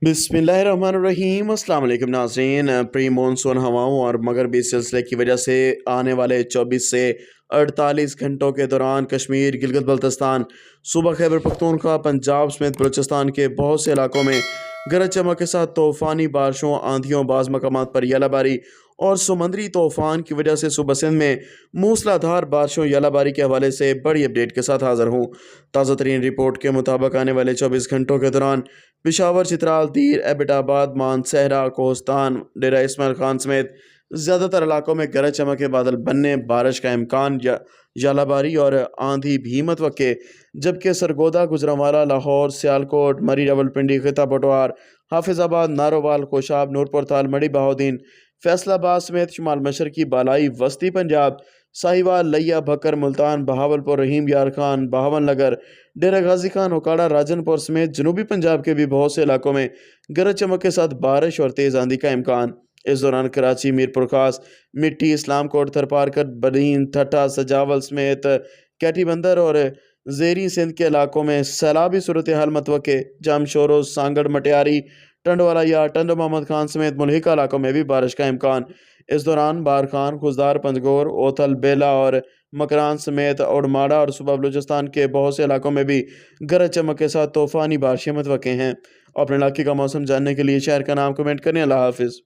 बिस्मिल्लाहिर्रहमानिर्रहीम। अस्सलाम वालेकुम नाज़रीन। प्री मानसून हवाओं और मगरबी सिलसिले की वजह से आने वाले 24 से 48 घंटों के दौरान कश्मीर, गिलगित बल्तिस्तान, सूबा खैबर पख्तूनख्वा, पंजाब समेत बलूचिस्तान के बहुत से इलाकों में गरज चमक के साथ तूफ़ानी बारिशों, आंधियों, बाज़ मकामात पर यालाबारी और समुद्री तूफ़ान की वजह से सूबा सिंध में मूसलाधार बारिशों यालाबारी के हवाले से बड़ी अपडेट के साथ हाज़िर हूँ। ताज़ा तरीन रिपोर्ट के मुताबिक आने वाले 24 घंटों के दौरान पिशावर, चित्राल, दीर, एबटाबाद, मानसहरा, कोहस्तान, डेरा इस्माइल खान समेत ज़्यादातर इलाकों में गरज चमक के बादल बनने, बारिश का इम्कान, यालाबारी और आंधी भी मतवक्के, जबकि सरगोदा, गुजरांवाला, लाहौर, सियालकोट, मरी, रावलपिंडी, खिता पटवार, हाफिजाबाद, नारोवाल, कोशाब, नूरपुर ताल, मड़ी बहाउद्दीन, फैसलाबाद समेत शुमाल मशरकी, बालाई, वस्ती पंजाब, साहिवाल, लिया, भक्कर, मुल्तान, बहावलपुर, रहीम यार खान, बहावन नगर, डेरा गाजी खान, ओकाड़ा, राजनपुर समेत जनूबी पंजाब के भी बहुत से इलाकों में गरज चमक के साथ बारिश और तेज़ आंधी का इम्कान। इस दौरान कराची, मीरपुर खास, मिट्टी, इस्लामकोट, थरपारकर, बनीन, ठट्ठा, सजावल समेत कैटी बंदर और जेरी सिंध के इलाकों में सैलाबी सूरत हाल मतवक्के। जामशोरो, सांगड़, मटियारी, टंडवाला या टंड मोहम्मद खान समेत मुल्हिका इलाकों में भी बारिश का इम्कान। इस दौरान बारखान, खुजदार, पंजगोर, ओथल, बेला और मकरान समेत उड़माड़ा और सूबा बलूचिस्तान के बहुत से इलाकों में भी गरज चमक के साथ तूफ़ानी बारिशें मतवक्के हैं। अपने इलाके का मौसम जानने के लिए शहर का नाम कमेंट करें। अल्लाह हाफिज़।